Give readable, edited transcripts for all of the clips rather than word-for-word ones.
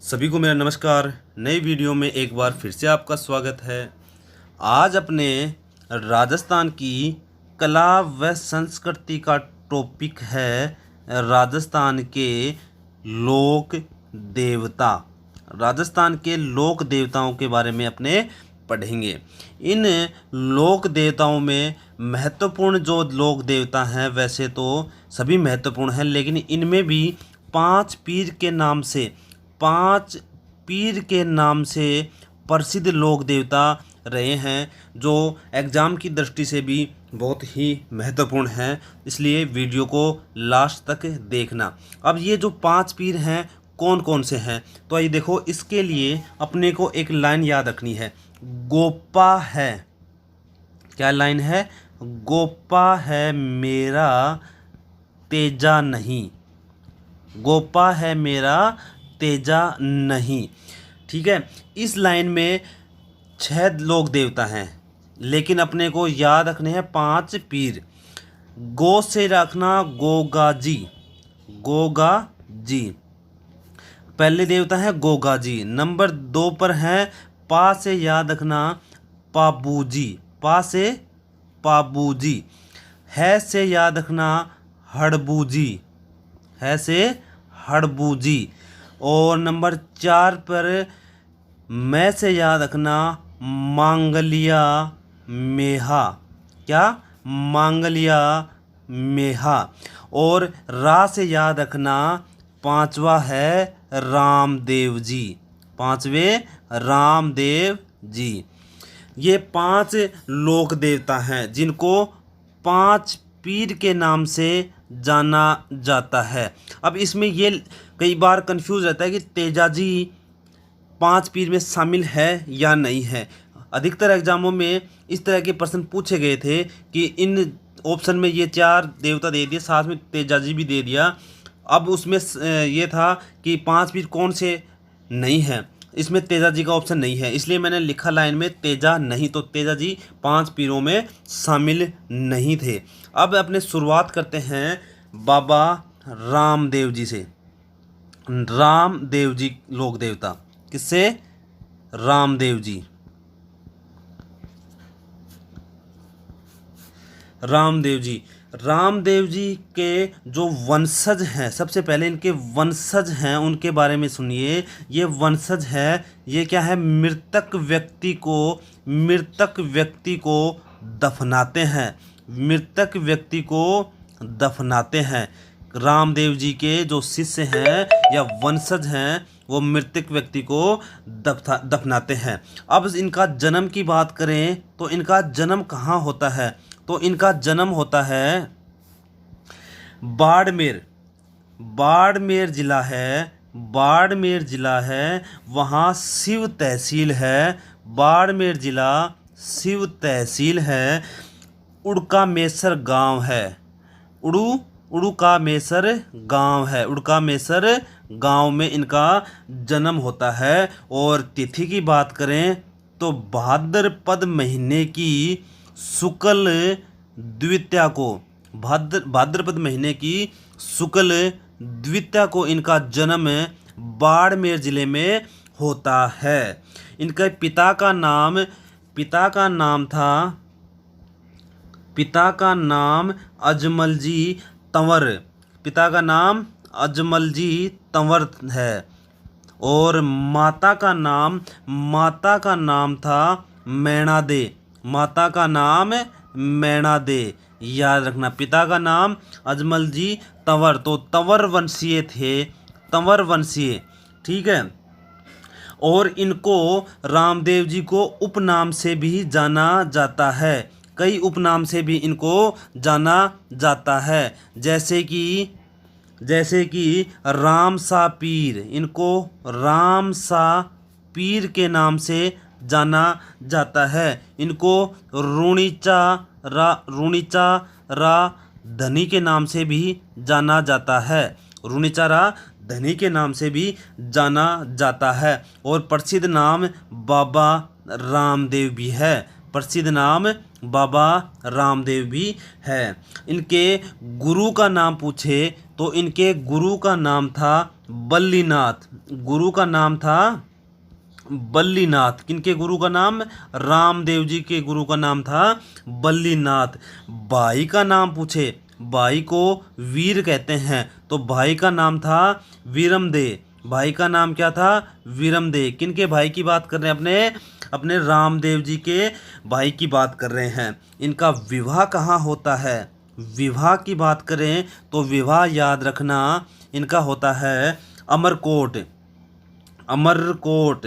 सभी को मेरा नमस्कार। नई वीडियो में एक बार फिर से आपका स्वागत है। आज अपने राजस्थान की कला व संस्कृति का टॉपिक है राजस्थान के लोक देवता। राजस्थान के लोक देवताओं के बारे में अपने पढ़ेंगे। इन लोक देवताओं में महत्वपूर्ण जो लोक देवता हैं, वैसे तो सभी महत्वपूर्ण हैं, लेकिन इनमें भी पांच पीर के नाम से प्रसिद्ध लोक देवता रहे हैं, जो एग्ज़ाम की दृष्टि से भी बहुत ही महत्वपूर्ण हैं। इसलिए वीडियो को लास्ट तक देखना। अब ये जो पांच पीर हैं कौन कौन से हैं, तो आइए देखो। इसके लिए अपने को एक लाइन याद रखनी है। गोपा है, क्या लाइन है? गोपा है मेरा तेजा नहीं। गोपा है मेरा तेजा नहीं। ठीक है। इस लाइन में 6 लोक देवता हैं, लेकिन अपने को याद रखने हैं 5 पीर। गो से रखना गोगा जी। गोगा जी पहले देवता है गोगा जी। नंबर 2 पर है पा से याद रखना पाबू जी। पा से पाबू जी। है से याद रखना हड़बू जी। है से हड़बू जी। और नंबर 4 पर मैं से याद रखना मांगलिया मेहा। क्या? मांगलिया मेहा। और रा से याद रखना 5वां है रामदेव जी। 5वें रामदेव जी। ये 5 लोक देवता हैं जिनको 5 पीर के नाम से जाना जाता है। अब इसमें ये कई बार कंफ्यूज रहता है कि तेजा जी 5 पीर में शामिल है या नहीं है। अधिकतर एग्जामों में इस तरह के प्रश्न पूछे गए थे कि इन ऑप्शन में ये 4 देवता दे दिए, साथ में तेजा जी भी दे दिया। अब उसमें ये था कि 5 पीर कौन से नहीं है, इसमें तेजा जी का ऑप्शन नहीं है, इसलिए मैंने लिखा लाइन में तेजा नहीं। तो तेजा जी 5 पीरों में शामिल नहीं थे। अब अपने शुरुआत करते हैं बाबा रामदेव जी से। रामदेव जी लोक देवता। किससे? रामदेव जी। रामदेव जी। रामदेव जी के जो वंशज हैं, सबसे पहले इनके वंशज हैं उनके बारे में सुनिए। ये वंशज है, ये क्या है? मृतक व्यक्ति को दफनाते हैं। मृतक व्यक्ति को दफनाते हैं। रामदेव जी के जो शिष्य हैं या वंशज हैं, वो मृतक व्यक्ति को दफनाते हैं। अब इनका जन्म की बात करें तो इनका जन्म कहाँ होता है? तो इनका जन्म होता है बाड़मेर। बाड़मेर जिला है। बाड़मेर जिला है, वहाँ शिव तहसील है। बाड़मेर जिला शिव तहसील है। उड़कामेसर गांव है। उड़कामेसर गांव है। उड़कामेसर गांव में इनका जन्म होता है। और तिथि की बात करें तो भाद्रपद महीने की शुक्ल द्वितीया को, भाद्रपद महीने की शुक्ल द्वितीया को इनका जन्म बाड़मेर जिले में होता है। इनके पिता का नाम अजमल जी तंवर। पिता का नाम अजमल जी तंवर है। और माता का नाम था मैणा दे। माता का नाम मैणा दे, याद रखना। पिता का नाम अजमल जी तंवर, तो तंवर वंशीय थे। तंवर वंशीय, ठीक है। और इनको रामदेव जी को उपनाम से भी जाना जाता है। कई उपनाम से भी इनको जाना जाता है, जैसे कि रामसा पीर। इनको रामसा पीर के नाम से जाना जाता है। इनको रुणीचा रा धनी के नाम से भी जाना जाता है। रुणीचा रा धनी के नाम से भी जाना जाता है। और प्रसिद्ध नाम बाबा रामदेव भी है। प्रसिद्ध नाम बाबा रामदेव भी है। इनके गुरु का नाम पूछे तो इनके गुरु का नाम था बल्लीनाथ। गुरु का नाम था बल्लीनाथ। किनके गुरु का नाम? रामदेव जी के गुरु का नाम था बल्लीनाथ। भाई का नाम पूछे, भाई को वीर कहते हैं, तो भाई का नाम था वीरमदेव। भाई का नाम क्या था? वीरमदेव। किनके भाई की बात कर रहे हैं? अपने रामदेव जी के भाई की बात कर रहे हैं। इनका विवाह कहाँ होता है? विवाह की बात करें तो विवाह याद रखना इनका होता है अमरकोट। अमरकोट,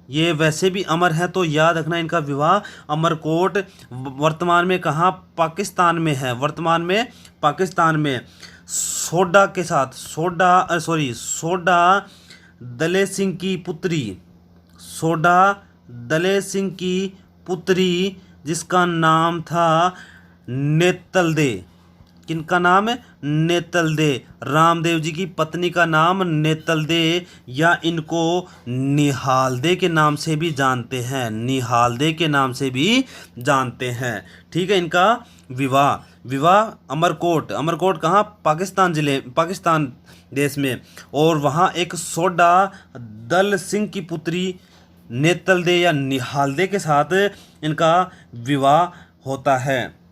ये वैसे भी अमर है तो याद रखना इनका विवाह अमरकोट। वर्तमान में कहाँ? पाकिस्तान में है। वर्तमान में पाकिस्तान में सोडा के साथ, सोडा दले सिंह की पुत्री, सोडा दले सिंह की पुत्री जिसका नाम था नेतलदे। किनका नाम है? नेतलदे। रामदेव जी की पत्नी का नाम नेतलदे, या इनको निहालदे के नाम से भी जानते हैं। निहालदे के नाम से भी जानते हैं। ठीक है। इनका विवाह अमरकोट। अमरकोट कहाँ? पाकिस्तान देश में। और वहाँ एक सोडा दल सिंह की पुत्री नेतलदे या निहालदे के साथ इनका विवाह होता है।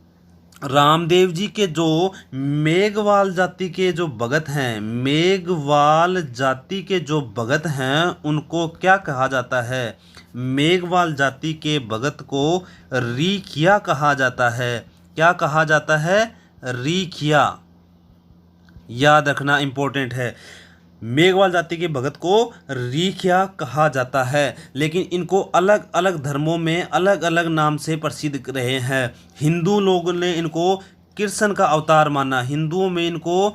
रामदेव जी के जो मेघवाल जाति के जो भगत हैं, मेघवाल जाति के जो भगत हैं, उनको क्या कहा जाता है? मेघवाल जाति के भगत को रीखिया कहा जाता है। क्या कहा जाता है? रीखिया। याद रखना इम्पोर्टेंट है। मेघवाल जाति के भगत को रीखिया कहा जाता है। लेकिन इनको अलग अलग धर्मों में अलग अलग नाम से प्रसिद्ध रहे हैं। हिंदू लोगों ने इनको कृष्ण का अवतार माना। हिंदुओं में इनको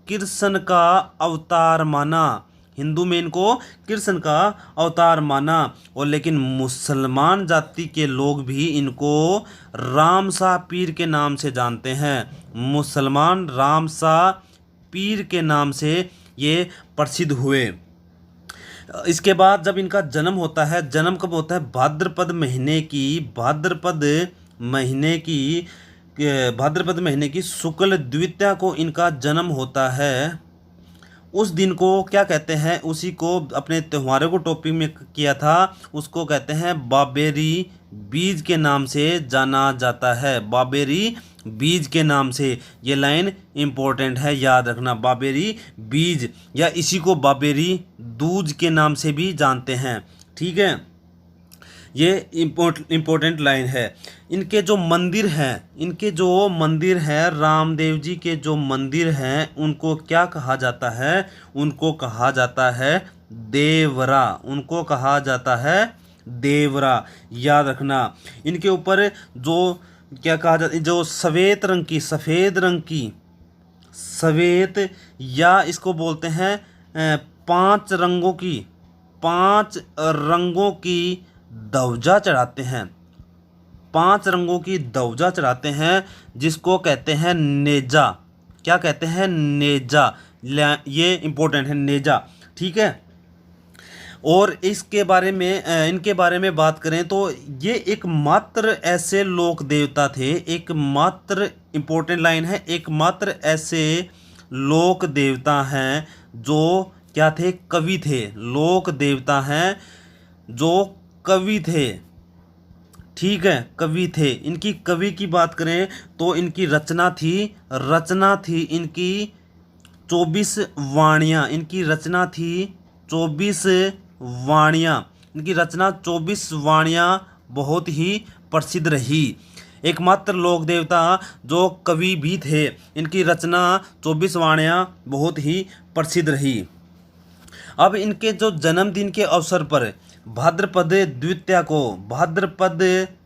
कृष्ण का अवतार माना। हिंदू में इनको कृष्ण का अवतार माना। और लेकिन मुसलमान जाति के लोग भी इनको रामशाह पीर के नाम से जानते हैं। मुसलमान रामशाह पीर के नाम से ये प्रसिद्ध हुए। इसके बाद जब इनका जन्म होता है, जन्म कब होता है? भाद्रपद महीने की शुक्ल द्वितीया को इनका जन्म होता है। उस दिन को क्या कहते हैं? उसी को अपने त्योहारों को टॉपिक में किया था, उसको कहते हैं बाबेरी बीज के नाम से जाना जाता है। बाबेरी बीज के नाम से। ये लाइन इम्पोर्टेंट है, याद रखना। बाबेरी बीज, या इसी को बाबेरी दूज के नाम से भी जानते हैं। ठीक है। ये इम्पोर्टेंट लाइन है। इनके जो मंदिर हैं, रामदेव जी के जो मंदिर हैं, उनको क्या कहा जाता है? उनको कहा जाता है देवरा। उनको कहा जाता है देवरा। याद रखना। इनके ऊपर जो क्या कहा जाता है? जो सफ़ेद या इसको बोलते हैं 5 रंगों की ध्वजा चढ़ाते हैं। 5 रंगों की ध्वजा चढ़ाते हैं, जिसको कहते हैं नेजा। क्या कहते हैं? नेजा। ये इम्पोर्टेंट है, नेजा। ठीक है। और इनके बारे में बात करें तो ये एकमात्र ऐसे लोक देवता थे। एकमात्र इम्पोर्टेंट लाइन है, एकमात्र ऐसे लोक देवता हैं जो क्या थे? कवि थे। लोक देवता हैं जो कवि थे। ठीक है, कवि थे। इनकी कवि की बात करें तो इनकी रचना थी इनकी 24 वाणियाँ। इनकी रचना थी 24 वाणियाँ। इनकी रचना 24 वाणियाँ बहुत ही प्रसिद्ध रही। एकमात्र लोक देवता जो कवि भी थे, इनकी रचना 24 वाणियाँ बहुत ही प्रसिद्ध रही। अब इनके जो जन्मदिन के अवसर पर भाद्रपद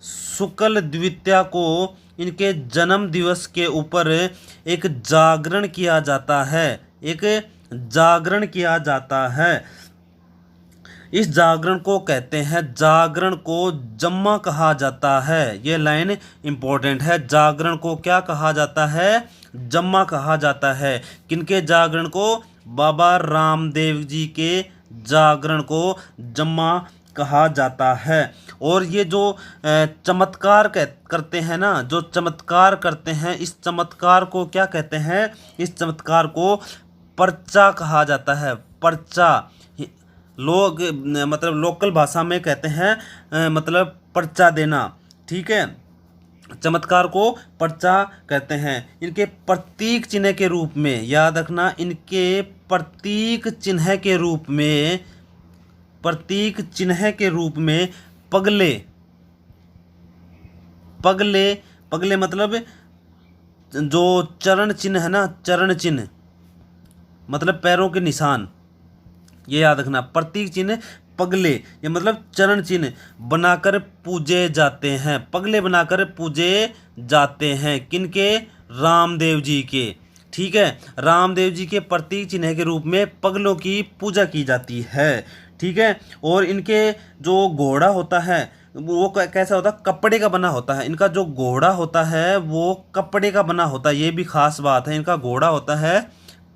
शुक्ल द्वितीया को इनके जन्म दिवस के ऊपर एक जागरण किया जाता है। इस जागरण को कहते हैं, जागरण को जम्मा कहा जाता है। ये लाइन इम्पोर्टेंट है। जागरण को क्या कहा जाता है? जम्मा कहा जाता है। किनके जागरण को? बाबा रामदेव जी के जागरण को जम्मा कहा जाता है। और ये जो चमत्कार करते हैं ना, जो चमत्कार करते हैं, इस चमत्कार को क्या कहते हैं? इस चमत्कार को पर्चा कहा जाता है। पर्चा, लोग मतलब लोकल भाषा में कहते हैं मतलब पर्चा देना, ठीक है। चमत्कार को पर्चा कहते हैं। इनके प्रतीक चिन्ह के रूप में, याद रखना, इनके प्रतीक चिन्ह के रूप में, प्रतीक चिन्ह के रूप में पगले, पगले, पगले मतलब जो चरण चिन्ह है ना, चरण चिन्ह मतलब पैरों के निशान, ये याद रखना। प्रतीक चिन्ह पगले, ये मतलब चरण चिन्ह बनाकर पूजे जाते हैं, पगले बनाकर पूजे जाते हैं। किनके? रामदेव जी के, ठीक है। रामदेव जी के प्रतीक चिन्ह के रूप में पगलों की पूजा की जाती है, ठीक है। और इनके जो घोड़ा होता है वो कैसा होता है? कपड़े का बना होता है। इनका जो घोड़ा होता है वो कपड़े का बना होता है, ये भी खास बात है। इनका घोड़ा होता है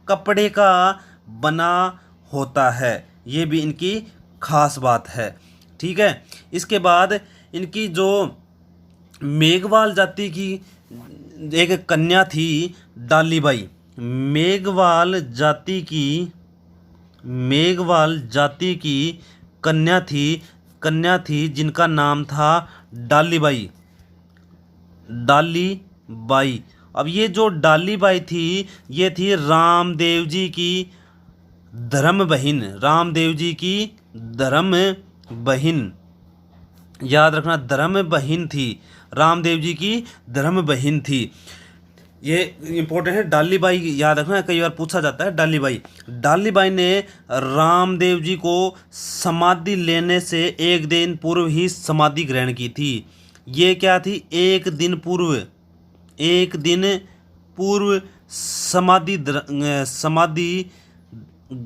कपड़े का बना होता है, ये भी इनकी खास बात है, ठीक है। इसके बाद इनकी जो मेघवाल जाति की एक कन्या थी डालीबाई, मेघवाल जाति की, मेघवाल जाति की कन्या थी जिनका नाम था डालीबाई, डालीबाई। अब ये जो डालीबाई थी ये थी रामदेव जी की धर्म बहिन, रामदेव जी की धर्म बहिन, याद रखना, धर्म बहिन थी, रामदेव जी की धर्म बहिन थी। ये इंपॉर्टेंट है, डालीबाई याद रखना, कई बार पूछा जाता है डालीबाई। डालीबाई ने रामदेव जी को समाधि लेने से एक दिन पूर्व ही समाधि ग्रहण की थी। ये क्या थी? एक दिन पूर्व, एक दिन पूर्व समाधि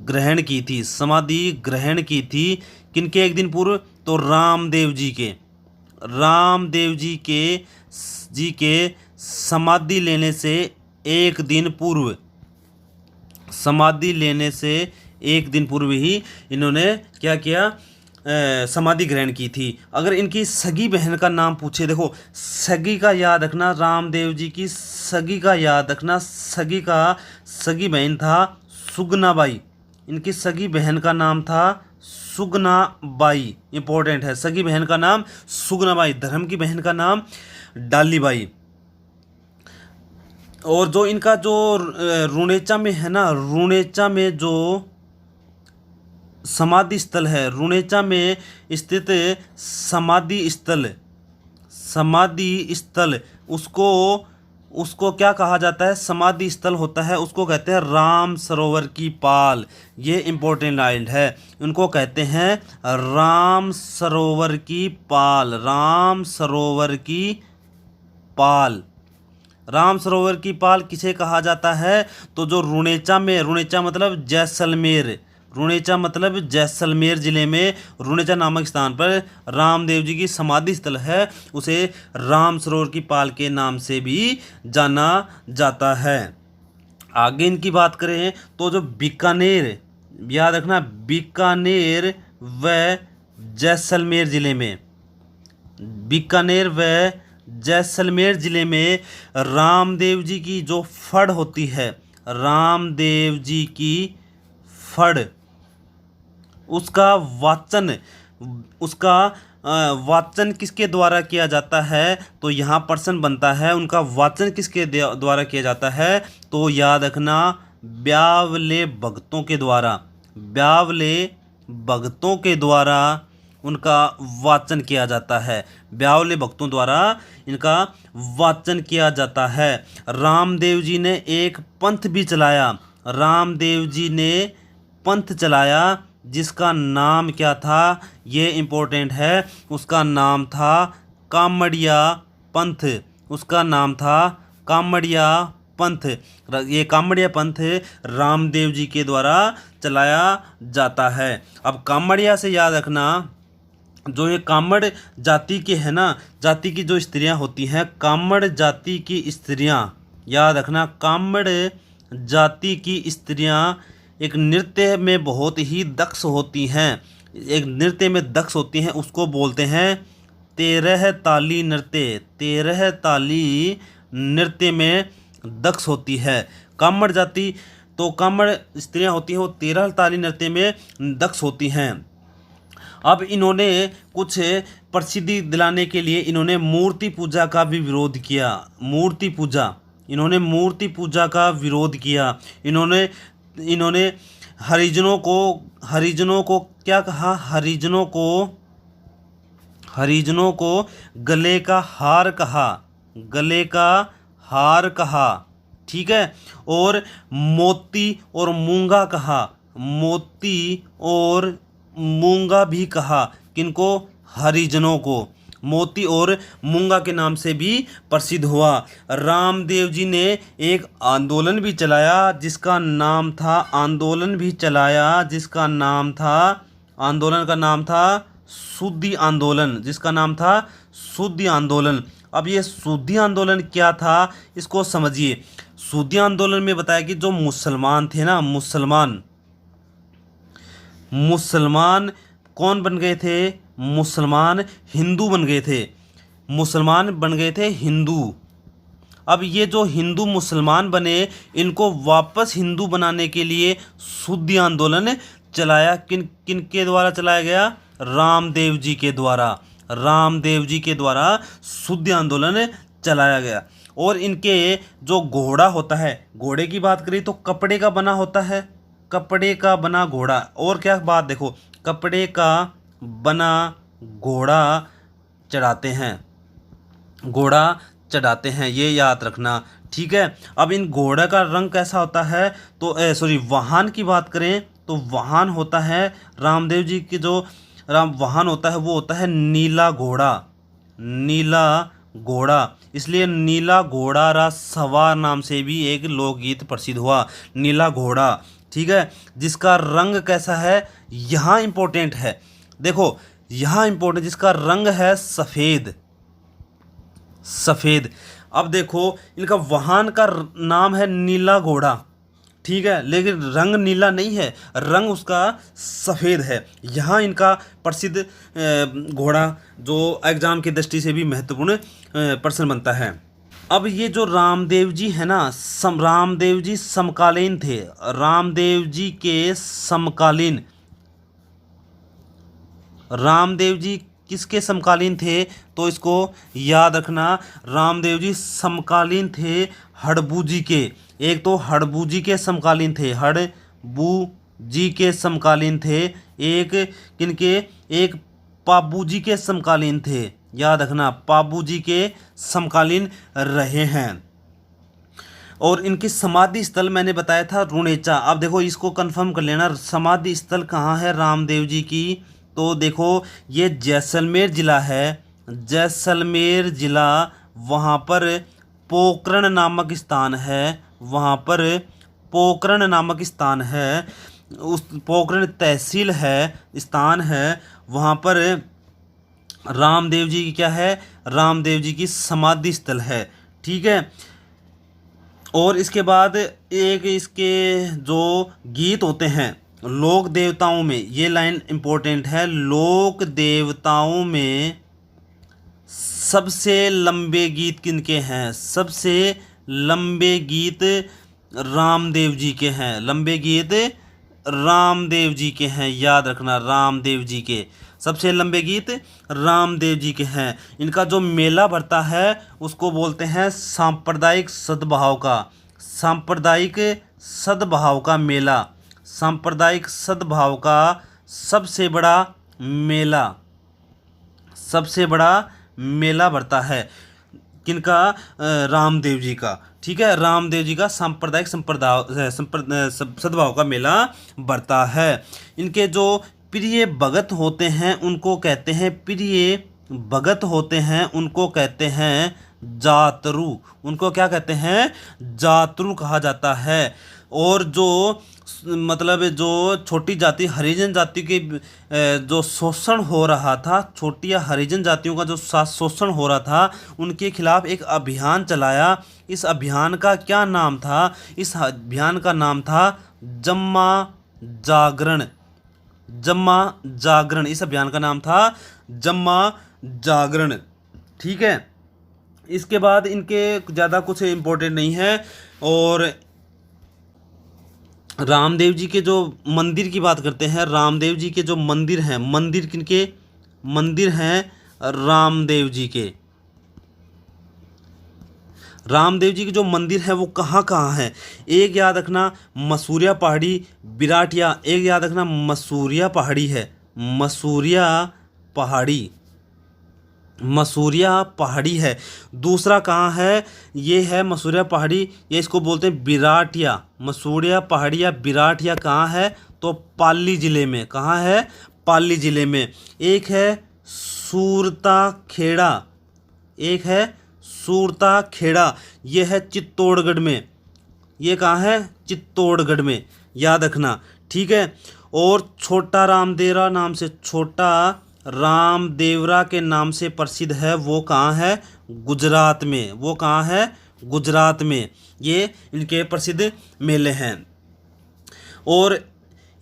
ग्रहण की थी, समाधि ग्रहण की थी। किनके एक दिन पूर्व? तो रामदेव जी के, रामदेव जी के समाधि लेने से एक दिन पूर्व, समाधि लेने से एक दिन पूर्व ही इन्होंने क्या किया? समाधि ग्रहण की थी। अगर इनकी सगी बहन का नाम पूछे, देखो सगी का याद रखना, रामदेव जी की सगी का याद रखना, सगी बहन था सुगनाबाई, इनकी सगी बहन का नाम था सुगनाबाई, इंपॉर्टेंट है, सगी बहन का नाम सुगनाबाई, धर्म की बहन का नाम डालीबाई। और जो इनका जो रुणेचा में है ना, रुणेचा में जो समाधि स्थल है, रुणेचा में स्थित समाधि स्थल, समाधि स्थल, उसको क्या कहा जाता है? समाधि स्थल होता है, उसको कहते हैं राम सरोवर की पाल। ये इंपॉर्टेंट लाइन है, उनको कहते हैं राम सरोवर की पाल, राम सरोवर की पाल। राम सरोवर की पाल किसे कहा जाता है? तो जो रुणेचा में, रुणेचा मतलब जैसलमेर, रुणेचा मतलब जैसलमेर जिले में रुणेचा नामक स्थान पर रामदेव जी की समाधि स्थल है, उसे राम सरोवर की पाल के नाम से भी जाना जाता है। आगे इनकी बात करें तो जो बीकानेर, याद रखना, बीकानेर व जैसलमेर जिले में, बीकानेर व जैसलमेर जिले में रामदेव जी की जो फड़ होती है, रामदेव जी की फड़, उसका वाचन किसके द्वारा किया जाता है? तो यहाँ प्रश्न बनता है, उनका वाचन किसके द्वारा किया जाता है? तो याद रखना, ब्यावले भक्तों के द्वारा, ब्यावले भक्तों के द्वारा उनका वाचन किया जाता है, ब्यावले भक्तों द्वारा इनका वाचन किया जाता है। रामदेव जी ने एक पंथ भी चलाया, रामदेव जी ने पंथ चलाया, जिसका नाम क्या था? ये इम्पोर्टेंट है, उसका नाम था कामड़िया पंथ, उसका नाम था कामड़िया पंथ। ये कामड़िया पंथ रामदेव जी के द्वारा चलाया जाता है। अब कामड़िया से याद रखना, जो ये कामड़ जाति के है ना, जाति की जो स्त्रियां होती हैं, कामड़ जाति की स्त्रियां, याद रखना, कामड़ जाति की स्त्रियां एक नृत्य में बहुत ही दक्ष होती हैं, एक नृत्य में दक्ष होती हैं, उसको बोलते हैं 13 ताली नृत्य, 13 ताली नृत्य में दक्ष होती है। कामड़ जाति तो कामड़ स्त्रियां होती हैं वो 13 ताली नृत्य में दक्ष होती हैं। अब इन्होंने कुछ प्रसिद्धि दिलाने के लिए इन्होंने मूर्ति पूजा का भी विरोध किया। मूर्ति पूजा, इन्होंने मूर्ति पूजा का विरोध किया। इन्होंने हरिजनों को क्या कहा? हरिजनों को गले का हार कहा। गले का हार कहा, ठीक है। और मोती और मूंगा कहा। मोती और मूंगा भी कहा। किनको? हरिजनों को। मोती और मूंगा के नाम से भी प्रसिद्ध हुआ। रामदेव जी ने एक आंदोलन भी चलाया जिसका नाम था आंदोलन का नाम था शुद्धि आंदोलन। जिसका नाम था शुद्धि आंदोलन। अब ये शुद्धि आंदोलन क्या था इसको समझिए। शुद्धि आंदोलन में बताया कि जो मुसलमान थे ना, मुसलमान कौन बन गए थे? मुसलमान हिंदू बन गए थे। मुसलमान बन गए थे हिंदू। अब ये जो हिंदू मुसलमान बने, इनको वापस हिंदू बनाने के लिए शुद्धि आंदोलन चलाया। किन के द्वारा चलाया गया? रामदेव जी के द्वारा। रामदेव जी के द्वारा शुद्धि आंदोलन चलाया गया। और इनके जो घोड़ा होता है, घोड़े की बात करें तो कपड़े का बना होता है। कपड़े का बना घोड़ा। और क्या बात देखो, कपड़े का बना घोड़ा चढ़ाते हैं। घोड़ा चढ़ाते हैं, ये याद रखना, ठीक है। अब इन घोड़े का रंग कैसा होता है? तो वाहन की बात करें तो वाहन होता है रामदेव जी की जो वाहन होता है वो होता है नीला घोड़ा। नीला घोड़ा, इसलिए नीला घोड़ा रा सवार नाम से भी एक लोकगीत प्रसिद्ध हुआ। नीला घोड़ा, ठीक है। जिसका रंग कैसा है? यहाँ इंपॉर्टेंट है, देखो यहाँ इंपॉर्टेंट, जिसका रंग है सफ़ेद। सफ़ेद। अब देखो इनका वाहन का नाम है नीला घोड़ा, ठीक है, लेकिन रंग नीला नहीं है, रंग उसका सफ़ेद है। यहाँ इनका प्रसिद्ध घोड़ा जो एग्जाम की दृष्टि से भी महत्वपूर्ण प्रश्न बनता है। अब ये जो रामदेव जी है ना, रामदेव जी समकालीन थे। रामदेव जी के समकालीन, रामदेव जी किसके समकालीन थे? तो इसको याद रखना, रामदेव जी समकालीन थे हड़बू जी के। एक तो हड़बू जी के समकालीन थे, हड़बू जी के समकालीन थे। एक किनके? एक पाबू जी के समकालीन थे। याद रखना, पाबू जी के समकालीन रहे हैं। और इनकी समाधि स्थल मैंने बताया था रुणेचा। अब देखो इसको कंफर्म कर लेना, समाधि स्थल कहाँ है रामदेव जी की? तो देखो ये जैसलमेर ज़िला है। जैसलमेर ज़िला, वहाँ पर पोखरण नामक स्थान है। वहाँ पर पोखरण नामक स्थान है, उस पोखरण तहसील है, स्थान है। वहाँ पर रामदेव जी की क्या है? रामदेव जी की समाधि स्थल है, ठीक है। और इसके बाद एक इसके जो गीत होते हैं लोक देवताओं में, ये लाइन इंपॉर्टेंट है, लोक देवताओं में सबसे लंबे गीत किनके हैं? सबसे लंबे गीत रामदेव जी के हैं। लंबे गीत रामदेव जी के हैं, याद रखना, रामदेव जी के सबसे लंबे गीत रामदेव जी के हैं। इनका जो मेला भरता है उसको बोलते हैं सांप्रदायिक सद्भाव का, सांप्रदायिक सद्भाव का मेला। सांप्रदायिक सद्भाव का सबसे बड़ा मेला, सबसे बड़ा मेला भरता है किनका? रामदेव जी का, ठीक है। रामदेव जी का सांप्रदायिक सद्भाव का मेला भरता है। इनके जो प्रिय भगत होते हैं उनको कहते हैं, प्रिय भगत होते हैं उनको कहते हैं जातरू। उनको क्या कहते हैं? जातरू कहा जाता है। और जो मतलब जो छोटी जाति हरिजन जाति के जो शोषण हो रहा था, छोटी या हरिजन जातियों का जो शोषण हो रहा था, उनके खिलाफ एक अभियान चलाया। इस अभियान का क्या नाम था? इस अभियान का नाम था जम्मा जागरण। जम्मा जागरण, इस अभियान का नाम था जम्मा जागरण, ठीक है। इसके बाद इनके ज़्यादा कुछ इम्पोर्टेंट नहीं है। और रामदेव जी के जो मंदिर की बात करते हैं, रामदेव जी के जो मंदिर हैं, मंदिर किनके मंदिर हैं? रामदेव जी के। रामदेव जी के जो मंदिर है वो कहाँ कहाँ है? एक याद रखना मसूरिया पहाड़ी बिराटिया, एक याद रखना मसूरिया पहाड़ी है, मसूरिया पहाड़ी, मसूरिया पहाड़ी है। दूसरा कहाँ है? ये है मसूरिया पहाड़ी, ये इसको बोलते हैं बिराटिया। मसूरिया पहाड़ी या बिराटिया कहाँ है? तो पाली ज़िले में। कहाँ है? पाली ज़िले में। एक है सूरता खेड़ा, एक है सूरता खेड़ा, ये है चित्तौड़गढ़ में। ये कहाँ है? चित्तौड़गढ़ में, याद रखना। ठीक है। और छोटा रामदेवरा नाम से, छोटा रामदेवरा के नाम से प्रसिद्ध है, वो कहाँ है? गुजरात में। वो कहाँ है? गुजरात में। ये इनके प्रसिद्ध मेले हैं और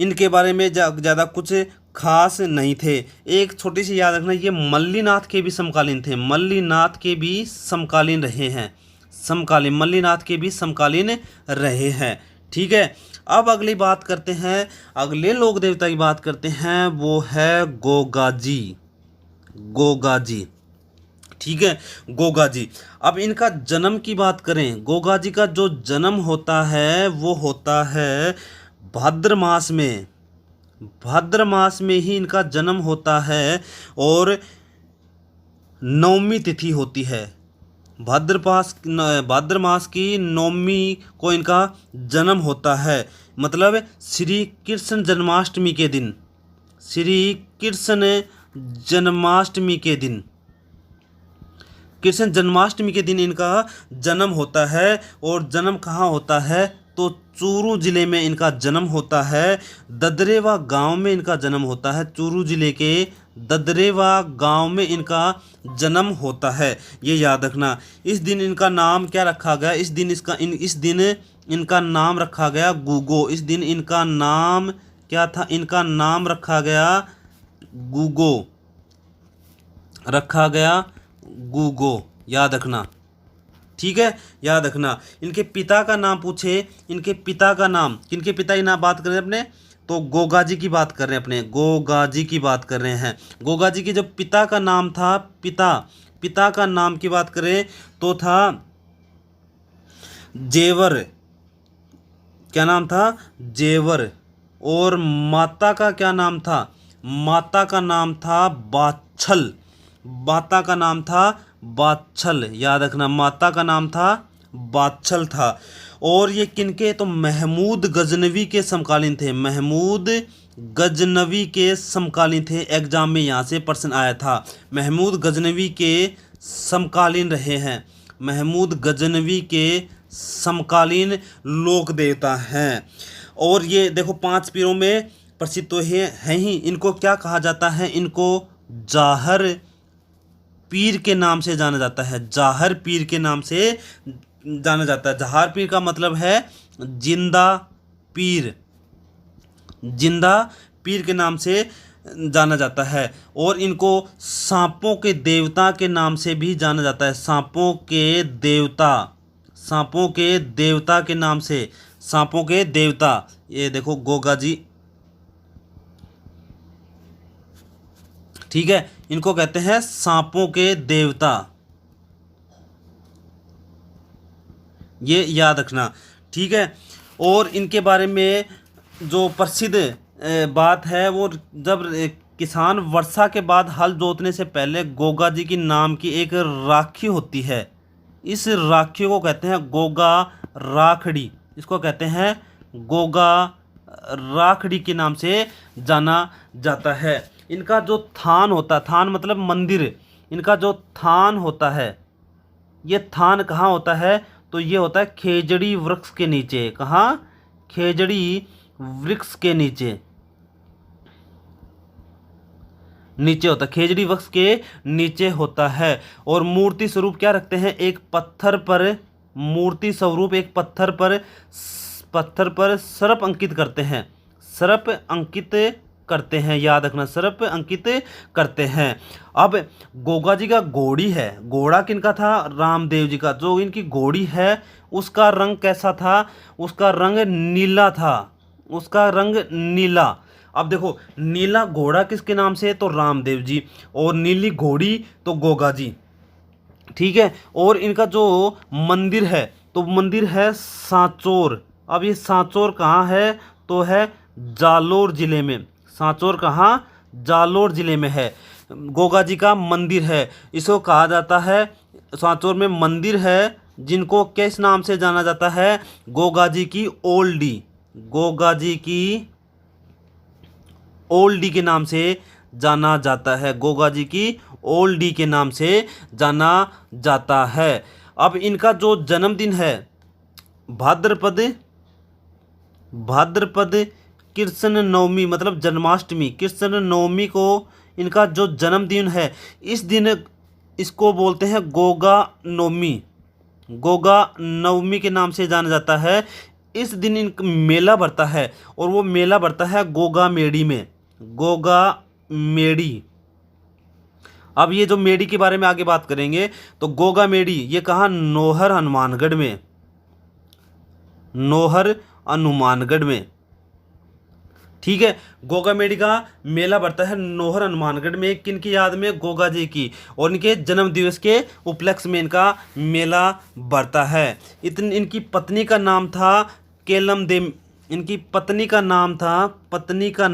इनके बारे में ज़्यादा कुछ खास नहीं थे। एक छोटी सी याद रखना, ये मल्लीनाथ के भी समकालीन थे, मल्लीनाथ के भी समकालीन रहे हैं, समकालीन, मल्लीनाथ के भी समकालीन रहे हैं। ठीक है। अब अगली बात करते हैं, अगले लोक देवता की बात करते हैं, वो है गोगाजी, गोगाजी। ठीक है, गोगाजी। अब इनका जन्म की बात करें, गोगाजी का जो जन्म होता है वो होता है भाद्र मास में, भाद्र मास में ही इनका जन्म होता है और नवमी तिथि होती है। भाद्र मास की नवमी को इनका जन्म होता है, मतलब श्री कृष्ण जन्माष्टमी के दिन, श्री कृष्ण जन्माष्टमी के दिन, कृष्ण जन्माष्टमी के दिन इनका जन्म होता है। और जन्म कहाँ होता है? तो चूरू ज़िले में इनका जन्म होता है, ददरेवा गांव में इनका जन्म होता है, चूरू ज़िले के ददरेवा गांव में इनका जन्म होता है, ये याद रखना। इस दिन इनका नाम क्या रखा गया? इस दिन इनका नाम रखा गया गुगो। इस दिन इनका नाम क्या था? इनका नाम रखा गया गुगो, रखा गया गुगो, याद रखना। ठीक है, याद रखना। इनके पिता का नाम पूछे, इनके पिता का नाम, किनके पिता की नाम बात करें अपने? तो गोगाजी की बात कर रहे हैं, अपने गोगाजी की बात कर रहे हैं। गोगाजी के जब पिता का नाम था, पिता का नाम की बात करें तो था जेवर। क्या नाम था? जेवर। और माता का क्या नाम था? माता का नाम था बाछल, माता का नाम था बाछल, याद रखना। माता का नाम था बाछल था। और ये किनके? तो महमूद गजनवी के समकालीन थे, महमूद गजनवी के समकालीन थे। एग्जाम में यहाँ से प्रश्न आया था, महमूद गजनवी के समकालीन रहे हैं, महमूद गजनवी के समकालीन लोक देवता हैं। और ये देखो 5 पीरों में प्रसिद्ध तो हैं ही, इनको क्या कहा जाता है? इनको जाहर पीर के नाम से जाना जाता है, जाहर पीर के नाम से जाना जाता है। जाहर पीर का मतलब है जिंदा पीर, जिंदा पीर के नाम से जाना जाता है। और इनको सांपों के देवता के नाम से भी जाना जाता है, सांपों के देवता, सांपों के देवता के नाम से, सांपों के देवता। ये देखो गोगाजी, ठीक है, इनको कहते हैं सांपों के देवता, ये याद रखना। ठीक है। और इनके बारे में जो प्रसिद्ध बात है, वो जब किसान वर्षा के बाद हल जोतने से पहले गोगाजी की नाम की एक राखी होती है, इस राखी को कहते हैं गोगा राखड़ी, इसको कहते हैं गोगा राखड़ी के नाम से जाना जाता है। इनका जो थान होता है, थान मतलब मंदिर, इनका जो थान होता है, ये थान कहाँ होता है? तो ये होता है खेजड़ी वृक्ष के नीचे। कहाँ? खेजड़ी वृक्ष के नीचे, नीचे होता है, खेजड़ी वृक्ष के नीचे होता है। और मूर्ति स्वरूप क्या रखते हैं? एक पत्थर पर, मूर्ति स्वरूप एक पत्थर पर सर्प अंकित करते हैं, सर्प अंकित करते हैं, याद रखना, सर्प अंकित करते हैं। अब गोगा जी का घोड़ी है, घोड़ा किनका था? रामदेव जी का। जो इनकी घोड़ी है उसका रंग कैसा था? उसका रंग नीला था, उसका रंग नीला। अब देखो, नीला घोड़ा किसके नाम से है, तो रामदेव जी, और नीली घोड़ी तो गोगा जी। ठीक है, और इनका जो मंदिर है तो मंदिर है सांचौर। अब ये सांचौर कहाँ है, तो है जालोर जिले में। सांचौर कहाँ, जालोर जिले में है। गोगा जी का मंदिर है, इसको कहा जाता है, सांचौर में मंदिर है जिनको किस नाम से जाना जाता है, गोगा जी की ओल्डी। गोगा जी की ओल्डी के नाम से जाना जाता है। गोगा जी की ओल्डी के नाम से जाना जाता है। अब इनका जो जन्मदिन है, भाद्रपद भाद्रपद कृष्ण नवमी मतलब जन्माष्टमी, कृष्ण नवमी को इनका जो जन्मदिन है, इस दिन इसको बोलते हैं गोगा नवमी। गोगा नवमी के नाम से जाना जाता है। इस दिन इनका मेला भरता है, और वो मेला भरता है गोगा मेड़ी में। गोगा मेड़ी। अब ये जो मेड़ी के बारे में आगे बात करेंगे, तो गोगा मेड़ी ये कहाँ, नौहर हनुमानगढ़ में। नौहर हनुमानगढ़ में। ठीक है, गोगा मेड़ी का मेला भरता है नौहर हनुमानगढ़ में, किन की याद में, गोगा जी की, और इनके जन्म दिवस के उपलक्ष्य में इनका मेला भरता है। इनकी पत्नी का नाम था केलम दे। इनकी पत्नी का नाम था, पत्नी का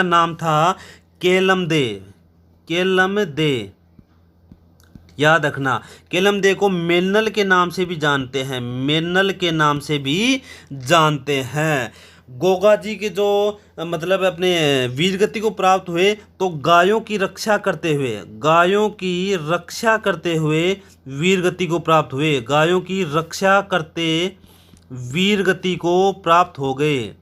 नाम था केलम दे। केलम दे, याद रखना। केलम दे को मेनल के नाम से भी जानते हैं, मेनल के नाम से भी जानते हैं। गोगा जी के जो मतलब अपने वीरगति को प्राप्त हुए, तो गायों की रक्षा करते हुए, गायों की रक्षा करते हुए वीरगति को प्राप्त हुए। गायों की रक्षा करते वीरगति को प्राप्त हो गए।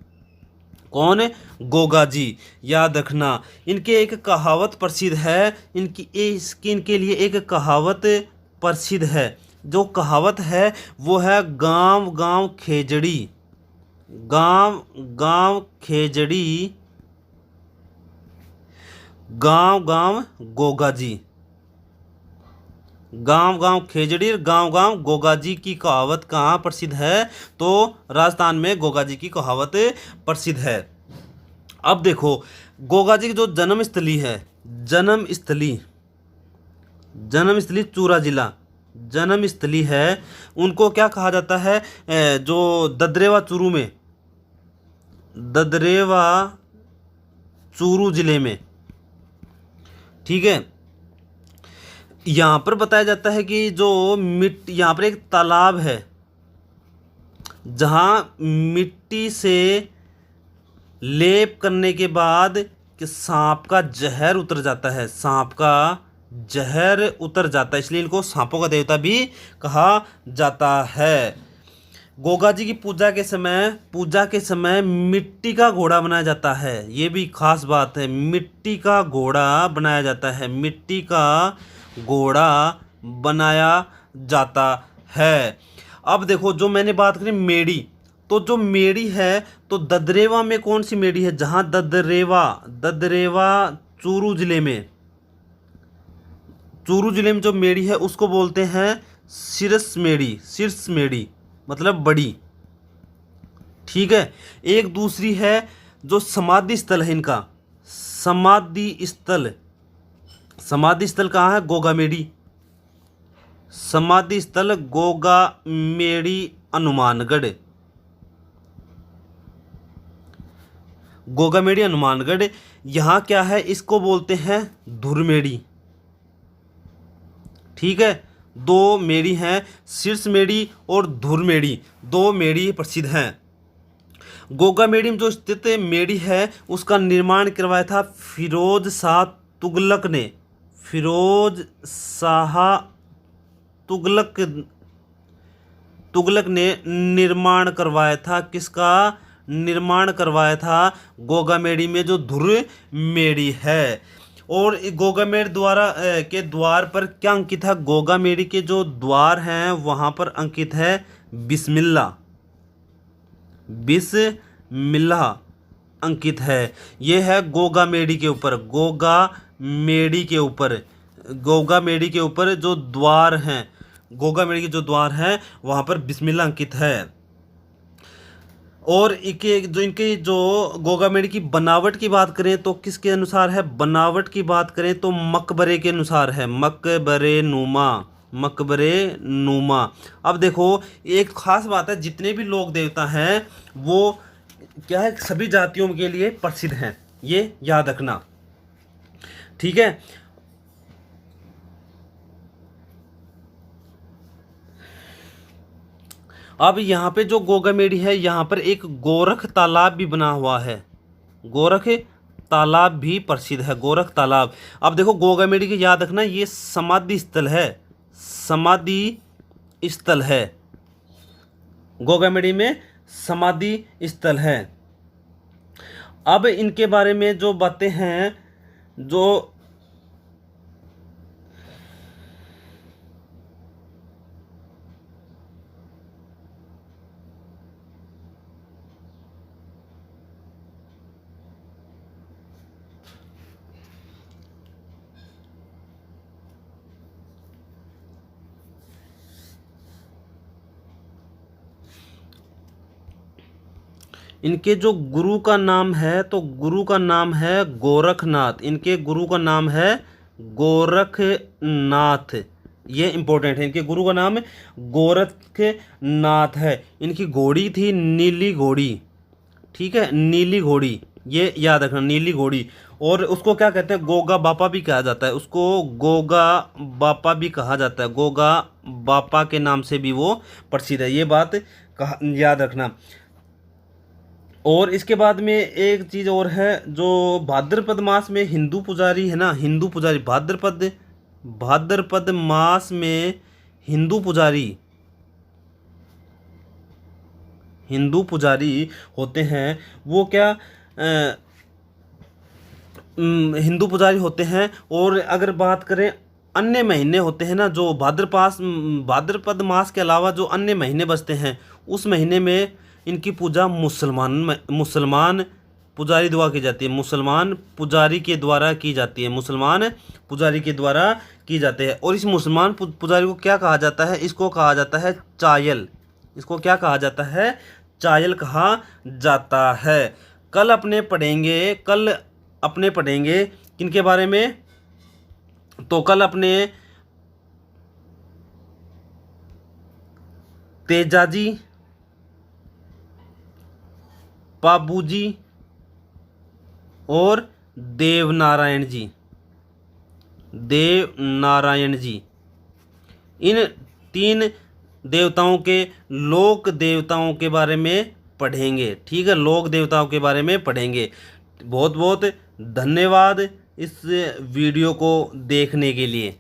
कौन, गोगा जी, याद रखना। इनके एक कहावत प्रसिद्ध है, इनके लिए एक कहावत प्रसिद्ध है। जो कहावत है वो है गांव गांव खेजड़ी। गांव गांव खेजड़ी, गांव गांव गोगा जी। गांव गांव खेजड़ी, गांव गांव गोगा जी की कहावत कहाँ प्रसिद्ध है, तो राजस्थान में गोगा जी की कहावत प्रसिद्ध है। अब देखो, गोगा जी की जो जन्मस्थली है, जन्मस्थली चूरा जिला जन्मस्थली है, उनको क्या कहा जाता है, जो ददरेवा चूरू में, ददरेवा चूरू जिले में। ठीक है, यहाँ पर बताया जाता है कि जो यहाँ पर एक तालाब है जहाँ मिट्टी से लेप करने के बाद कि सांप का जहर उतर जाता है, सांप का जहर उतर जाता है, इसलिए इनको सांपों का देवता भी कहा जाता है। गोगा जी की पूजा के समय मिट्टी का घोड़ा बनाया जाता है। ये भी खास बात है, मिट्टी का घोड़ा बनाया जाता है, मिट्टी का घोड़ा बनाया जाता है। अब देखो, जो मैंने बात करी मेड़ी, तो जो मेड़ी है, तो ददरेवा में कौन सी मेड़ी है, जहां ददरेवा चूरू जिले में जो मेड़ी है उसको बोलते हैं शीर्ष मेड़ी मतलब बड़ी। ठीक है, एक दूसरी है जो समाधि स्थल है इनका, समाधि स्थल कहाँ है, गोगा मेड़ी। समाधि स्थल गोगा मेड़ी हनुमानगढ़। गोगामेड़ी हनुमानगढ़। यहाँ क्या है, इसको बोलते हैं धुरमेड़ी। ठीक है, दो मेड़ी हैं, शीर्ष मेड़ी और धुरमेड़ी, दो मेड़ी प्रसिद्ध हैं। गोगामेड़ी में जो स्थित मेड़ी है उसका निर्माण करवाया था फिरोज शाह तुगलक ने। फिरोज शाह तुगलक ने निर्माण करवाया था, किसका निर्माण करवाया था, गोगामेड़ी में जो धुर मेड़ी है। और गोगामेड़ी के द्वार पर क्या अंकित है, गोगामेड़ी के जो द्वार हैं वहाँ पर अंकित है बिस्मिल्लाह अंकित है। ये है गोगामेड़ी के ऊपर, गोगामेड़ी के ऊपर जो द्वार हैं गोगामेड़ी के जो द्वार हैं वहाँ पर बिस्मिल्लाह अंकित है। और इनके जो गोगामेड़ी की बनावट की बात करें तो किसके अनुसार है? बनावट की बात करें तो मकबरे के अनुसार है, मकबरे नुमा, मकबरे नुमा। अब देखो एक खास बात है, जितने भी लोक देवता हैं वो क्या है, सभी जातियों के लिए प्रसिद्ध हैं, ये याद रखना, ठीक है। अब यहाँ पे जो गोगामेड़ी है यहाँ पर एक गोरख तालाब भी बना हुआ है, गोरख तालाब भी प्रसिद्ध है, गोरख तालाब। अब देखो गोगामेड़ी की याद रखना, ये समाधि स्थल है, समाधि स्थल है, गोगामेड़ी में समाधि स्थल है। अब इनके बारे में जो बातें हैं, जो इनके जो गुरु का नाम है तो गुरु का नाम है गोरखनाथ, इनके गुरु का नाम है गोरखनाथ, ये इंपॉर्टेंट है। इनके गुरु का नाम गोरखनाथ है। इनकी घोड़ी थी नीली घोड़ी, ठीक है, नीली घोड़ी, ये याद रखना, नीली घोड़ी। और उसको क्या कहते हैं? गोगा बापा भी कहा जाता है, उसको गोगा बापा भी कहा जाता है, गोगा बापा के नाम से भी वो प्रसिद्ध है, ये बात याद रखना। और इसके बाद में एक चीज़ और है, जो भाद्रपद मास में हिंदू पुजारी है ना, हिंदू पुजारी भाद्रपद मास में हिंदू पुजारी होते हैं, वो क्या हिंदू पुजारी होते हैं। और अगर बात करें अन्य महीने होते हैं ना, जो भाद्रपद मास के अलावा जो अन्य महीने बचते हैं, उस महीने में इनकी पूजा मुसलमान पुजारी द्वारा की जाती है, मुसलमान पुजारी के द्वारा की जाती है, मुसलमान पुजारी के द्वारा की जाती है। और इस मुसलमान पुजारी को क्या कहा जाता है? इसको कहा जाता है चायल, इसको क्या कहा जाता है? चायल कहा जाता है। कल अपने पढ़ेंगे किनके बारे में? तो कल अपने तेजाजी, पाबूजी और देवनारायण जी, इन 3 देवताओं के, लोक देवताओं के बारे में पढ़ेंगे, ठीक है, लोक देवताओं के बारे में पढ़ेंगे। बहुत बहुत धन्यवाद इस वीडियो को देखने के लिए।